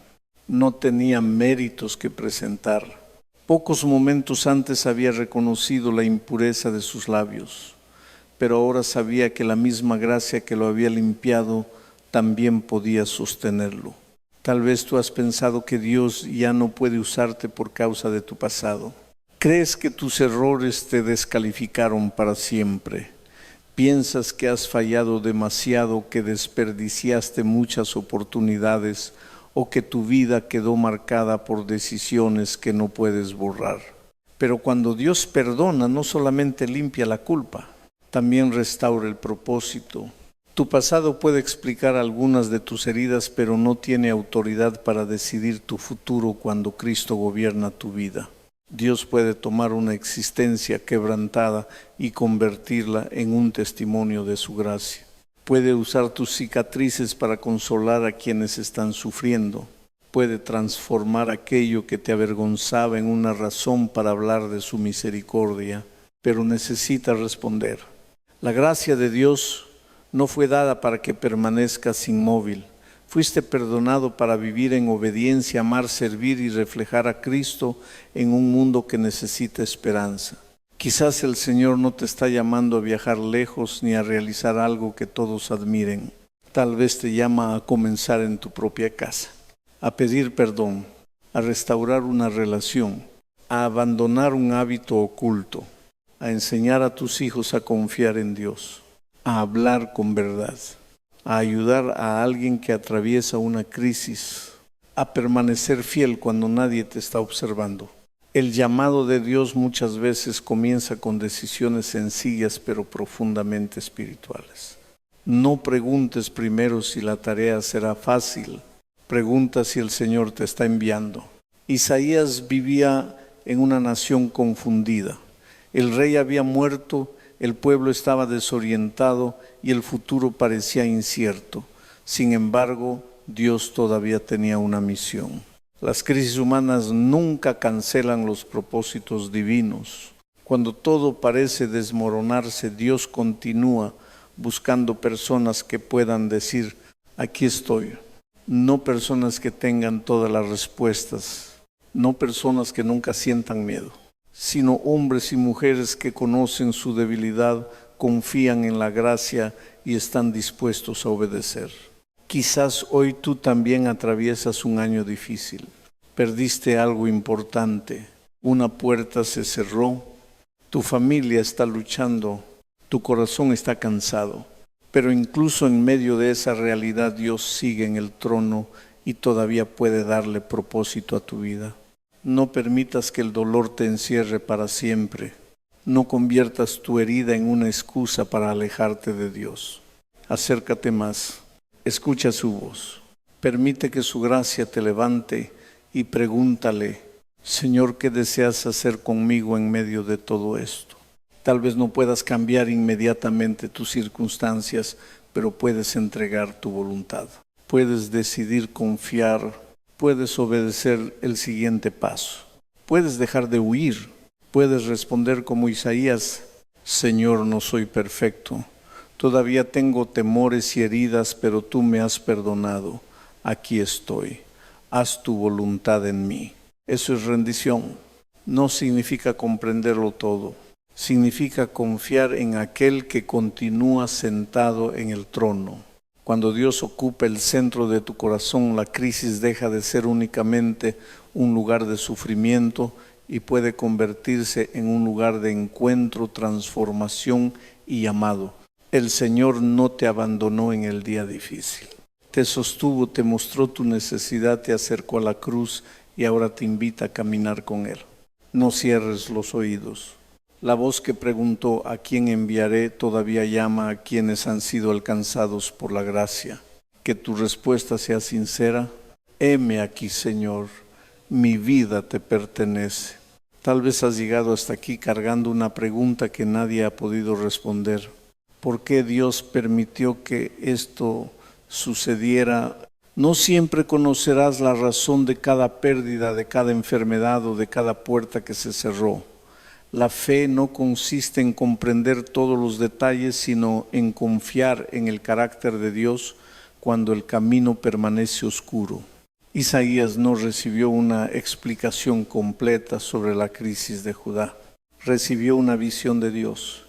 No tenía méritos que presentar. Pocos momentos antes había reconocido la impureza de sus labios, pero ahora sabía que la misma gracia que lo había limpiado también podía sostenerlo. Tal vez tú has pensado que Dios ya no puede usarte por causa de tu pasado. ¿Crees que tus errores te descalificaron para siempre? ¿Piensas que has fallado demasiado, que desperdiciaste muchas oportunidades o que tu vida quedó marcada por decisiones que no puedes borrar? Pero cuando Dios perdona, no solamente limpia la culpa, también restaura el propósito. Tu pasado puede explicar algunas de tus heridas, pero no tiene autoridad para decidir tu futuro cuando Cristo gobierna tu vida. Dios puede tomar una existencia quebrantada y convertirla en un testimonio de su gracia. Puede usar tus cicatrices para consolar a quienes están sufriendo. Puede transformar aquello que te avergonzaba en una razón para hablar de su misericordia, pero necesitas responder. La gracia de Dios no fue dada para que permanezcas inmóvil. Fuiste perdonado para vivir en obediencia, amar, servir y reflejar a Cristo en un mundo que necesita esperanza. Quizás el Señor no te está llamando a viajar lejos ni a realizar algo que todos admiren. Tal vez te llama a comenzar en tu propia casa, a pedir perdón, a restaurar una relación, a abandonar un hábito oculto, a enseñar a tus hijos a confiar en Dios, a hablar con verdad, a ayudar a alguien que atraviesa una crisis, a permanecer fiel cuando nadie te está observando. El llamado de Dios muchas veces comienza con decisiones sencillas pero profundamente espirituales. No preguntes primero si la tarea será fácil, pregunta si el Señor te está enviando. Isaías vivía en una nación confundida. El rey había muerto, el pueblo estaba desorientado y el futuro parecía incierto. Sin embargo, Dios todavía tenía una misión. Las crisis humanas nunca cancelan los propósitos divinos. Cuando todo parece desmoronarse, Dios continúa buscando personas que puedan decir, aquí estoy. No personas que tengan todas las respuestas, no personas que nunca sientan miedo, sino hombres y mujeres que conocen su debilidad, confían en la gracia y están dispuestos a obedecer. Quizás hoy tú también atraviesas un año difícil. Perdiste algo importante, una puerta se cerró, tu familia está luchando, tu corazón está cansado. Pero incluso en medio de esa realidad Dios sigue en el trono y todavía puede darle propósito a tu vida. No permitas que el dolor te encierre para siempre. No conviertas tu herida en una excusa para alejarte de Dios. Acércate más. Escucha su voz. Permite que su gracia te levante y pregúntale, Señor, ¿qué deseas hacer conmigo en medio de todo esto? Tal vez no puedas cambiar inmediatamente tus circunstancias, pero puedes entregar tu voluntad. Puedes decidir confiar, puedes obedecer el siguiente paso. Puedes dejar de huir, puedes responder como Isaías, Señor, no soy perfecto. Todavía tengo temores y heridas, pero tú me has perdonado. Aquí estoy. Haz tu voluntad en mí. Eso es rendición. No significa comprenderlo todo. Significa confiar en aquel que continúa sentado en el trono. Cuando Dios ocupa el centro de tu corazón, la crisis deja de ser únicamente un lugar de sufrimiento y puede convertirse en un lugar de encuentro, transformación y llamado. El Señor no te abandonó en el día difícil. Te sostuvo, te mostró tu necesidad, te acercó a la cruz y ahora te invita a caminar con Él. No cierres los oídos. La voz que preguntó ¿a quién enviaré? Todavía llama a quienes han sido alcanzados por la gracia. Que tu respuesta sea sincera. Heme aquí, Señor, mi vida te pertenece. Tal vez has llegado hasta aquí cargando una pregunta que nadie ha podido responder. ¿Por qué Dios permitió que esto sucediera No siempre conocerás la razón de cada pérdida, de cada enfermedad o de cada puerta que se cerró. La fe no consiste en comprender todos los detalles, sino en confiar en el carácter de Dios cuando el camino permanece oscuro. Isaías no recibió una explicación completa sobre la crisis de Judá. Recibió una visión de Dios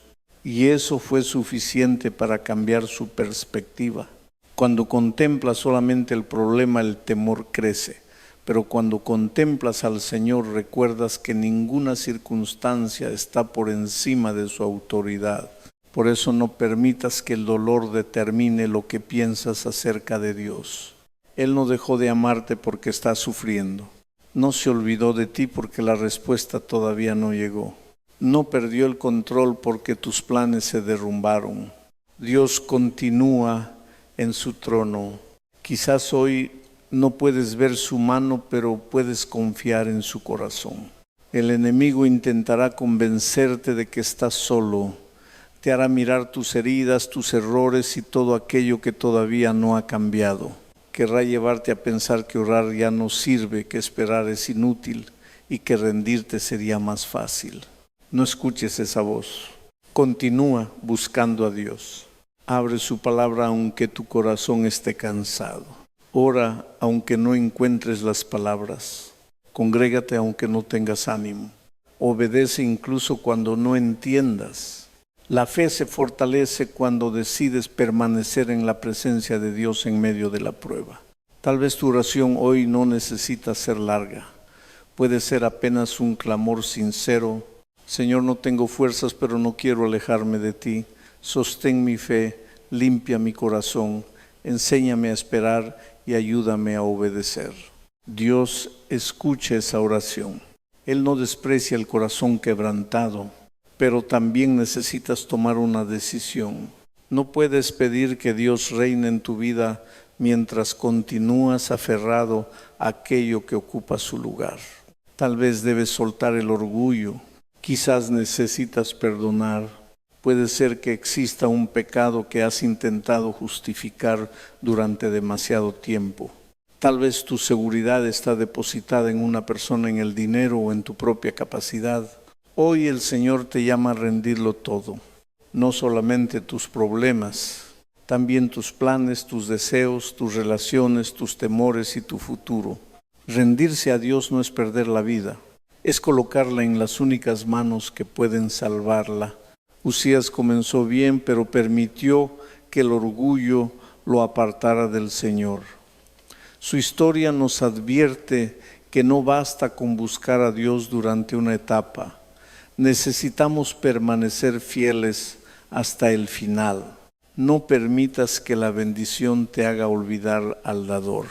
y eso fue suficiente para cambiar su perspectiva. Cuando contemplas solamente el problema, el temor crece. Pero cuando contemplas al Señor, recuerdas que ninguna circunstancia está por encima de su autoridad. Por eso no permitas que el dolor determine lo que piensas acerca de Dios. Él no dejó de amarte porque estás sufriendo. No se olvidó de ti porque la respuesta todavía no llegó. No perdió el control porque tus planes se derrumbaron. Dios continúa en su trono. Quizás hoy no puedes ver su mano, pero puedes confiar en su corazón. El enemigo intentará convencerte de que estás solo. Te hará mirar tus heridas, tus errores y todo aquello que todavía no ha cambiado. Querrá llevarte a pensar que orar ya no sirve, que esperar es inútil y que rendirte sería más fácil. No escuches esa voz. Continúa buscando a Dios. Abre su palabra aunque tu corazón esté cansado. Ora aunque no encuentres las palabras. Congrégate aunque no tengas ánimo. Obedece incluso cuando no entiendas. La fe se fortalece cuando decides permanecer en la presencia de Dios en medio de la prueba. Tal vez tu oración hoy no necesita ser larga. Puede ser apenas un clamor sincero. Señor, no tengo fuerzas, pero no quiero alejarme de ti. Sostén mi fe, limpia mi corazón, enséñame a esperar y ayúdame a obedecer. Dios escucha esa oración. Él no desprecia el corazón quebrantado, pero también necesitas tomar una decisión. No puedes pedir que Dios reine en tu vida mientras continúas aferrado a aquello que ocupa su lugar. Tal vez debes soltar el orgullo, quizás necesitas perdonar. Puede ser que exista un pecado que has intentado justificar durante demasiado tiempo. Tal vez tu seguridad está depositada en una persona, en el dinero o en tu propia capacidad. Hoy el Señor te llama a rendirlo todo. No solamente tus problemas, también tus planes, tus deseos, tus relaciones, tus temores y tu futuro. Rendirse a Dios no es perder la vida, es colocarla en las únicas manos que pueden salvarla. Usías comenzó bien, pero permitió que el orgullo lo apartara del Señor. Su historia nos advierte que no basta con buscar a Dios durante una etapa. Necesitamos permanecer fieles hasta el final. No permitas que la bendición te haga olvidar al dador.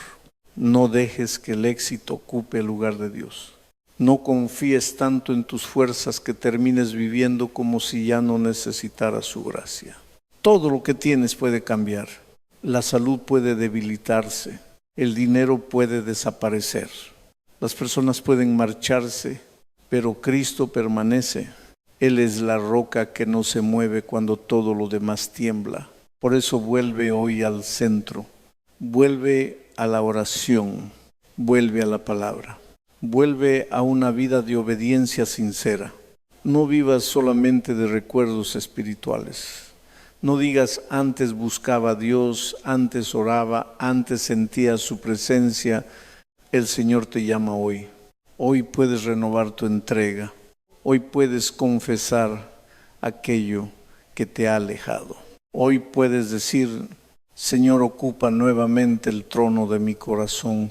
No dejes que el éxito ocupe el lugar de Dios. No confíes tanto en tus fuerzas que termines viviendo como si ya no necesitaras su gracia. Todo lo que tienes puede cambiar. La salud puede debilitarse. El dinero puede desaparecer. Las personas pueden marcharse, pero Cristo permanece. Él es la roca que no se mueve cuando todo lo demás tiembla. Por eso vuelve hoy al centro. Vuelve a la oración. Vuelve a la palabra. Vuelve a una vida de obediencia sincera. No vivas solamente de recuerdos espirituales. No digas antes buscaba a Dios, antes oraba, antes sentía su presencia. El Señor te llama hoy. Hoy puedes renovar tu entrega. Hoy puedes confesar aquello que te ha alejado. Hoy puedes decir, Señor, ocupa nuevamente el trono de mi corazón.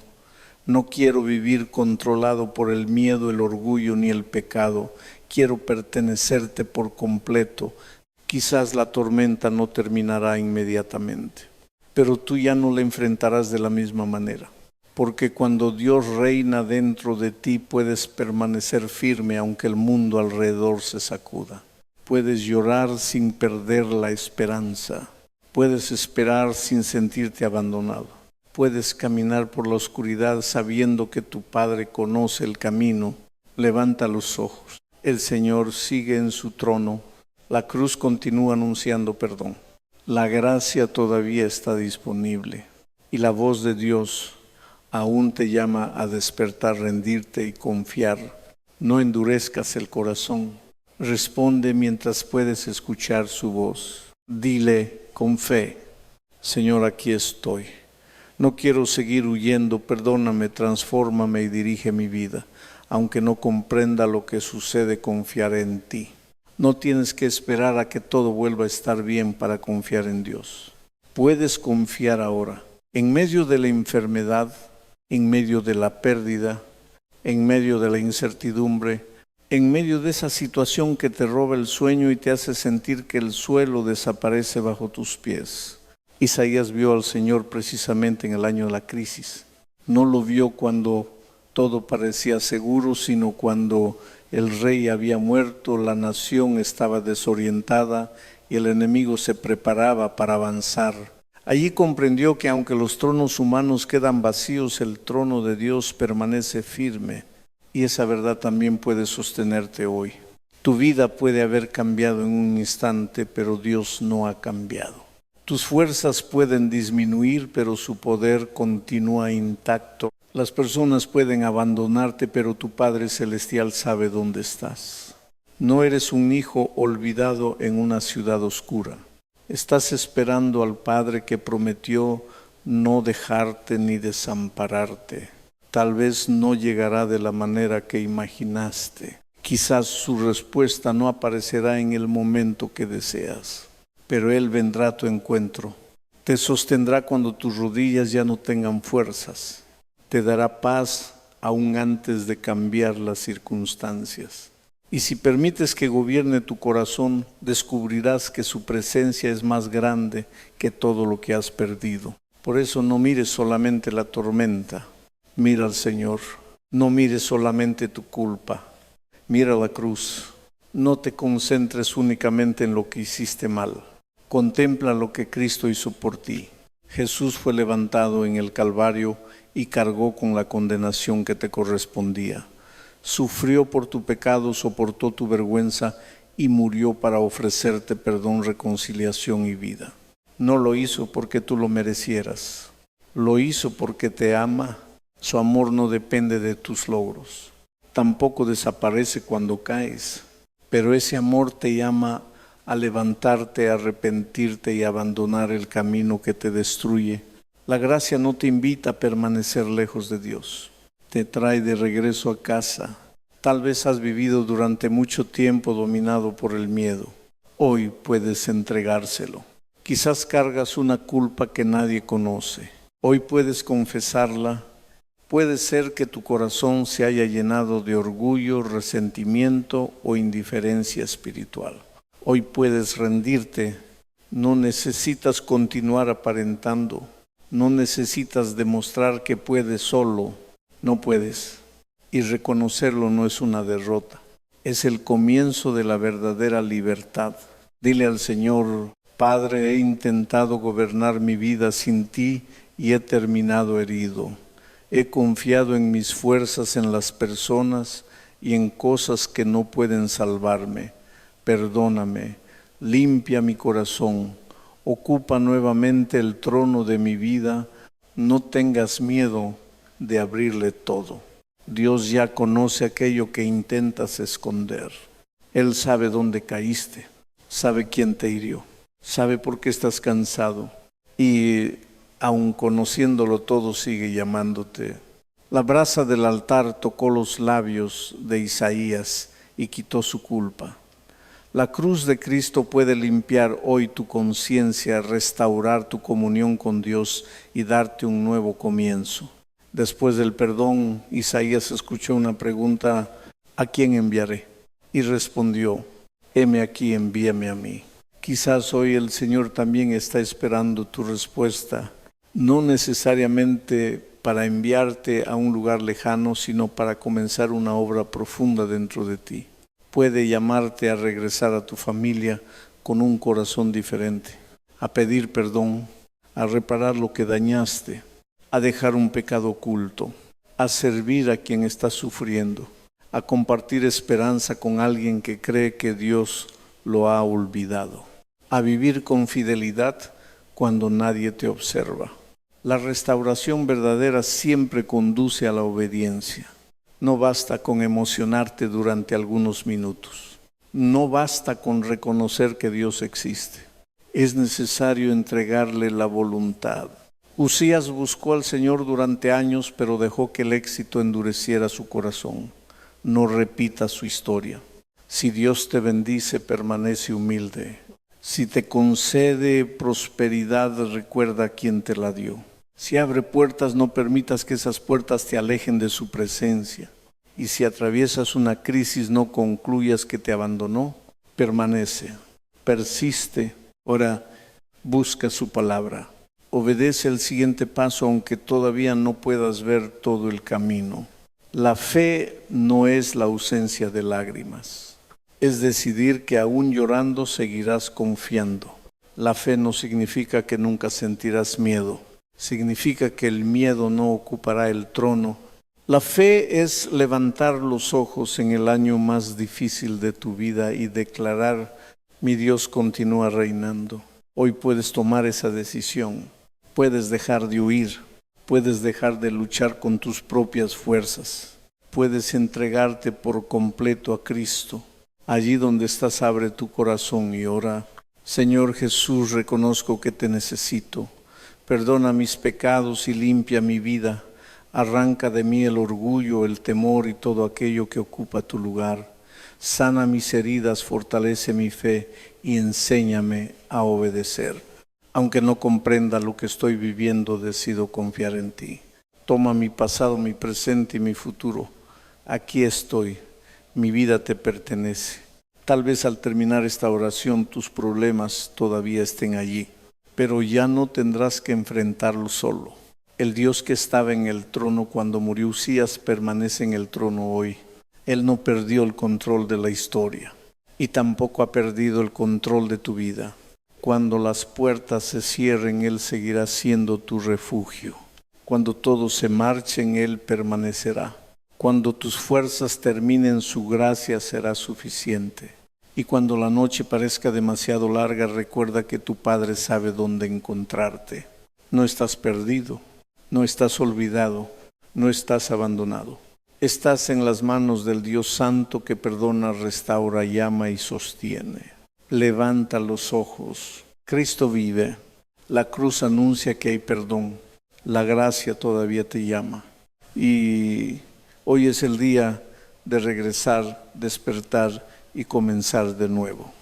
No quiero vivir controlado por el miedo, el orgullo ni el pecado. Quiero pertenecerte por completo. Quizás la tormenta no terminará inmediatamente, pero tú ya no la enfrentarás de la misma manera. Porque cuando Dios reina dentro de ti, puedes permanecer firme aunque el mundo alrededor se sacuda. Puedes llorar sin perder la esperanza. Puedes esperar sin sentirte abandonado. Puedes caminar por la oscuridad sabiendo que tu Padre conoce el camino. Levanta los ojos. El Señor sigue en su trono. La cruz continúa anunciando perdón. La gracia todavía está disponible. y la voz de Dios aún te llama a despertar, rendirte y confiar. No endurezcas el corazón. Responde mientras puedes escuchar su voz. Dile con fe: Señor, aquí estoy. No quiero seguir huyendo, perdóname, transfórmame y dirige mi vida. Aunque no comprenda lo que sucede, confiaré en ti. No tienes que esperar a que todo vuelva a estar bien para confiar en Dios. Puedes confiar ahora. En medio de la enfermedad, en medio de la pérdida, en medio de la incertidumbre, en medio de esa situación que te roba el sueño y te hace sentir que el suelo desaparece bajo tus pies. Isaías vio al Señor precisamente en el año de la crisis. No lo vio cuando todo parecía seguro, sino cuando el rey había muerto, la nación estaba desorientada y el enemigo se preparaba para avanzar. Allí comprendió que aunque los tronos humanos quedan vacíos, el trono de Dios permanece firme, y esa verdad también puede sostenerte hoy. Tu vida puede haber cambiado en un instante, pero Dios no ha cambiado. Tus fuerzas pueden disminuir, pero su poder continúa intacto. Las personas pueden abandonarte, pero tu Padre Celestial sabe dónde estás. No eres un hijo olvidado en una ciudad oscura. Estás esperando al Padre que prometió no dejarte ni desampararte. Tal vez no llegará de la manera que imaginaste. Quizás su respuesta no aparecerá en el momento que deseas, pero Él vendrá a tu encuentro. Te sostendrá cuando tus rodillas ya no tengan fuerzas. Te dará paz aún antes de cambiar las circunstancias. Y si permites que gobierne tu corazón, descubrirás que su presencia es más grande que todo lo que has perdido. Por eso no mires solamente la tormenta, mira al Señor. No mires solamente tu culpa, mira la cruz. No te concentres únicamente en lo que hiciste mal. Contempla lo que Cristo hizo por ti. Jesús fue levantado en el Calvario y cargó con la condenación que te correspondía. Sufrió por tu pecado, soportó tu vergüenza y murió para ofrecerte perdón, reconciliación y vida. No lo hizo porque tú lo merecieras. Lo hizo porque te ama. Su amor no depende de tus logros. Tampoco desaparece cuando caes. Pero ese amor te llama a levantarte, a arrepentirte y a abandonar el camino que te destruye. La gracia no te invita a permanecer lejos de Dios. Te trae de regreso a casa. Tal vez has vivido durante mucho tiempo dominado por el miedo. Hoy puedes entregárselo. Quizás cargas una culpa que nadie conoce. Hoy puedes confesarla. Puede ser que tu corazón se haya llenado de orgullo, resentimiento o indiferencia espiritual. Hoy puedes rendirte. No necesitas continuar aparentando. No necesitas demostrar que puedes solo. No puedes. Y reconocerlo no es una derrota. Es el comienzo de la verdadera libertad. Dile al Señor: Padre, he intentado gobernar mi vida sin ti y he terminado herido. He confiado en mis fuerzas, en las personas y en cosas que no pueden salvarme. Perdóname, limpia mi corazón, ocupa nuevamente el trono de mi vida. No tengas miedo de abrirle todo. Dios ya conoce aquello que intentas esconder. Él sabe dónde caíste, sabe quién te hirió, sabe por qué estás cansado y aun conociéndolo todo sigue llamándote. La brasa del altar tocó los labios de Isaías y quitó su culpa. La cruz de Cristo puede limpiar hoy tu conciencia, restaurar tu comunión con Dios y darte un nuevo comienzo. Después del perdón, Isaías escuchó una pregunta: ¿a quién enviaré? Y respondió: heme aquí, envíame a mí. Quizás hoy el Señor también está esperando tu respuesta, no necesariamente para enviarte a un lugar lejano, sino para comenzar una obra profunda dentro de ti. Puede llamarte a regresar a tu familia con un corazón diferente, a pedir perdón, a reparar lo que dañaste, a dejar un pecado oculto, a servir a quien está sufriendo, a compartir esperanza con alguien que cree que Dios lo ha olvidado, a vivir con fidelidad cuando nadie te observa. La restauración verdadera siempre conduce a la obediencia. No basta con emocionarte durante algunos minutos. No basta con reconocer que Dios existe. Es necesario entregarle la voluntad. Usías buscó al Señor durante años, pero dejó que el éxito endureciera su corazón. No repita su historia. Si Dios te bendice, permanece humilde. Si te concede prosperidad, recuerda quién te la dio. Si abre puertas, no permitas que esas puertas te alejen de su presencia. Y si atraviesas una crisis, no concluyas que te abandonó. Permanece, persiste. Ahora busca su palabra. Obedece el siguiente paso, aunque todavía no puedas ver todo el camino. La fe no es la ausencia de lágrimas. Es decidir que aún llorando seguirás confiando. La fe no significa que nunca sentirás miedo. Significa que el miedo no ocupará el trono. La fe es levantar los ojos en el año más difícil de tu vida y declarar: mi Dios continúa reinando. Hoy puedes tomar esa decisión. Puedes dejar de huir. Puedes dejar de luchar con tus propias fuerzas. Puedes entregarte por completo a Cristo. Allí donde estás, abre tu corazón y ora: Señor Jesús, reconozco que te necesito. Perdona mis pecados y limpia mi vida. Arranca de mí el orgullo, el temor y todo aquello que ocupa tu lugar. Sana mis heridas, fortalece mi fe y enséñame a obedecer. Aunque no comprenda lo que estoy viviendo, decido confiar en ti. Toma mi pasado, mi presente y mi futuro. Aquí estoy. Mi vida te pertenece. Tal vez al terminar esta oración tus problemas todavía estén allí, pero ya no tendrás que enfrentarlos solo. El Dios que estaba en el trono cuando murió Usías permanece en el trono hoy. Él no perdió el control de la historia y tampoco ha perdido el control de tu vida. Cuando las puertas se cierren, Él seguirá siendo tu refugio. Cuando todos se marchen, Él permanecerá. Cuando tus fuerzas terminen, su gracia será suficiente. Y cuando la noche parezca demasiado larga, recuerda que tu Padre sabe dónde encontrarte. No estás perdido, no estás olvidado, no estás abandonado. Estás en las manos del Dios Santo que perdona, restaura, llama y sostiene. Levanta los ojos. Cristo vive. La cruz anuncia que hay perdón. La gracia todavía te llama. Y hoy es el día de regresar, despertar y comenzar de nuevo.